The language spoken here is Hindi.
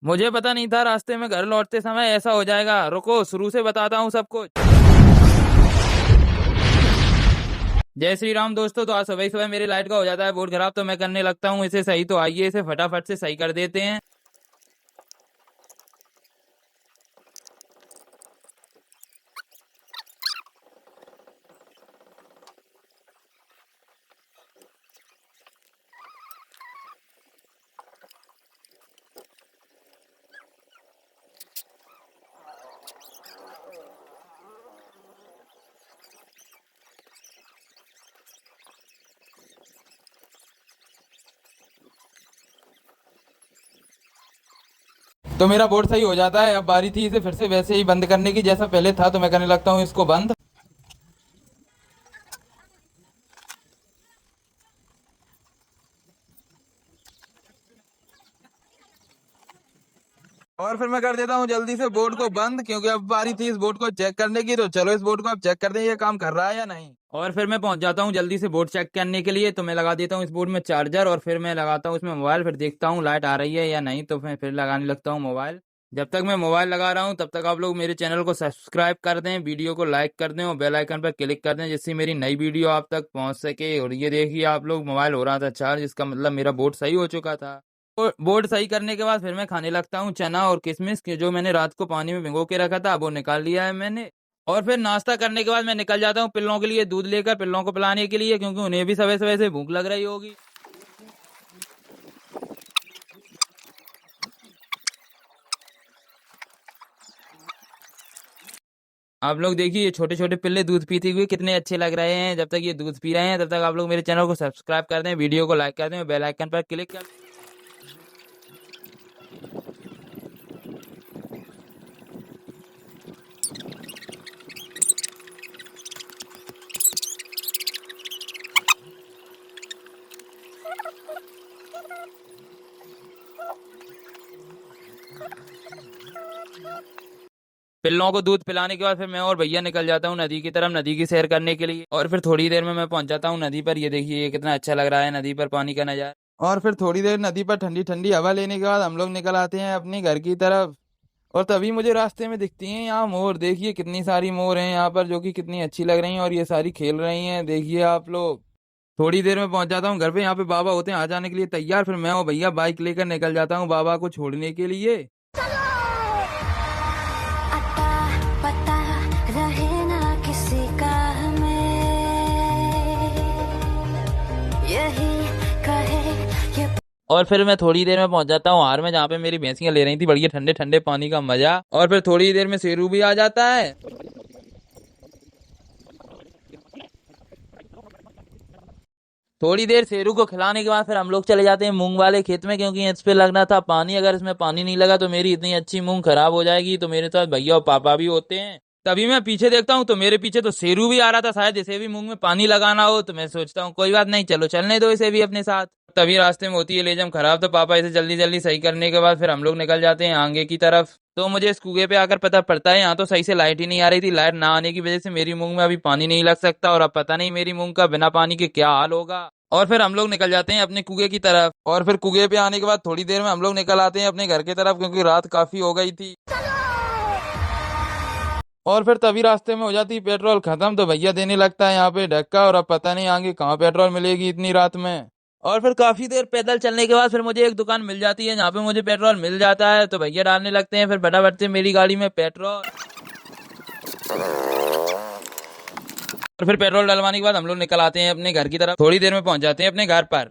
मुझे पता नहीं था रास्ते में घर लौटते समय ऐसा हो जाएगा। रुको शुरू से बताता हूँ सब कुछ। जय श्री राम दोस्तों। तो आज सुबह सुबह मेरी लाइट का हो जाता है बोर्ड खराब, तो मैं करने लगता हूँ इसे सही। तो आइए इसे फटाफट से सही कर देते हैं। तो मेरा बोर्ड सही हो जाता है। अब बारी थी इसे फिर से वैसे ही बंद करने की जैसा पहले था। तो मैं करने लगता हूँ इसको बंद। और फिर मैं कर देता हूँ जल्दी से बोर्ड को बंद, क्योंकि अब बारी थी इस बोर्ड को चेक करने की। तो चलो इस बोर्ड को अब चेक करते हैं ये काम कर रहा है या नहीं। और फिर मैं पहुंच जाता हूँ जल्दी से बोर्ड चेक करने के लिए। तो मैं लगा देता हूँ इस बोर्ड में चार्जर, और फिर मैं लगाता हूँ इसमें मोबाइल। फिर देखता हूँ लाइट आ रही है या नहीं। तो मैं फिर लगाने लगता हूँ मोबाइल। जब तक मैं मोबाइल लगा रहा हूँ तब तक आप लोग मेरे चैनल को सब्सक्राइब कर दें, वीडियो को लाइक कर दें और बेल आइकन पर क्लिक कर दें, जिससे मेरी नई वीडियो आप तक पहुंच सके। और ये देखिए आप लोग, मोबाइल हो रहा था चार्ज, इसका मतलब मेरा बोर्ड सही हो चुका था। बोर्ड सही करने के बाद फिर मैं खाने लगता हूँ चना और किशमिश के, जो मैंने रात को पानी में भिगो के रखा था वो निकाल लिया है मैंने। और फिर नाश्ता करने के बाद मैं निकल जाता हूँ पिल्लों के लिए दूध लेकर, पिल्लों को पिलाने के लिए, क्योंकि उन्हें भी सुबह सुबह से भूख लग रही होगी। आप लोग देखिए ये छोटे छोटे पिल्ले दूध पीते हुए कितने अच्छे लग रहे हैं। जब तक ये दूध पी रहे हैं तब तक आप लोग मेरे चैनल को सब्सक्राइब कर दें, वीडियो को लाइक कर दें और बेल आइकन पर क्लिक कर दें। पिल्लों को दूध पिलाने के बाद फिर मैं और भैया निकल जाता हूँ नदी की तरफ, नदी की सैर करने के लिए। और फिर थोड़ी देर में मैं पहुंच जाता हूँ नदी पर। ये देखिए ये कितना अच्छा लग रहा है नदी पर पानी का नजारा। और फिर थोड़ी देर नदी पर ठंडी ठंडी हवा लेने के बाद हम लोग निकल आते हैं अपने घर की तरफ। और तभी मुझे रास्ते में दिखती हैं यहाँ मोर। देखिए कितनी सारी मोर हैं यहाँ पर, जो कि कितनी अच्छी लग रही हैं। और ये सारी खेल रही हैं, देखिए आप लोग। थोड़ी देर में पहुंच जाता हूँ घर पे। यहाँ पे बाबा होते हैं आ जाने के लिए तैयार। फिर मैं और भैया बाइक लेकर निकल जाता हूँ बाबा को छोड़ने के लिए। अता पता रहे ना किसी का हमें, यही कहे ये। और फिर मैं थोड़ी देर में पहुंच जाता हूँ हार में, जहाँ पे मेरी भैंसियां ले रही थी बढ़िया ठंडे ठंडे पानी का मजा। और फिर थोड़ी देर में शेरू भी आ जाता है। थोड़ी देर शेरू को खिलाने के बाद फिर हम लोग चले जाते हैं मूंग वाले खेत में, क्योंकि इस पे लगना था पानी। अगर इसमें पानी नहीं लगा तो मेरी इतनी अच्छी मूंग खराब हो जाएगी। तो मेरे साथ भैया और पापा भी होते हैं। तभी मैं पीछे देखता हूँ तो मेरे पीछे तो शेरू भी आ रहा था, शायद इसे भी मूंग में पानी लगाना हो। तो मैं सोचता हूँ कोई बात नहीं, चलो चलने दो इसे भी अपने साथ। तभी रास्ते में होती है लेजम खराब। तो पापा इसे जल्दी जल्दी सही करने के बाद फिर हम लोग निकल जाते हैं आगे की तरफ। तो मुझे इस कुएं पे आकर पता पड़ता है यहाँ तो सही से लाइट ही नहीं आ रही थी। लाइट ना आने की वजह से मेरी मूंग में अभी पानी नहीं लग सकता। और अब पता नहीं मेरी मूंग का बिना पानी के क्या हाल होगा। और फिर हम लोग निकल जाते हैं अपने कुएं की तरफ। और फिर कुएं पे आने के बाद थोड़ी देर में हम लोग निकल आते हैं अपने घर की तरफ, क्योंकि रात काफी हो गई थी। और फिर तभी रास्ते में हो जाती पेट्रोल खत्म। तो भैया देने लगता है यहाँ पे धक्का। और अब पता नहीं आगे कहाँ पेट्रोल मिलेगी इतनी रात में। और फिर काफी देर पैदल चलने के बाद फिर मुझे एक दुकान मिल जाती है जहाँ पे मुझे पेट्रोल मिल जाता है। तो भैया डालने लगते हैं फिर फटाफट से मेरी गाड़ी में पेट्रोल। और फिर पेट्रोल डलवाने के बाद हम लोग निकल आते हैं अपने घर की तरफ। थोड़ी देर में पहुंच जाते हैं अपने घर पर।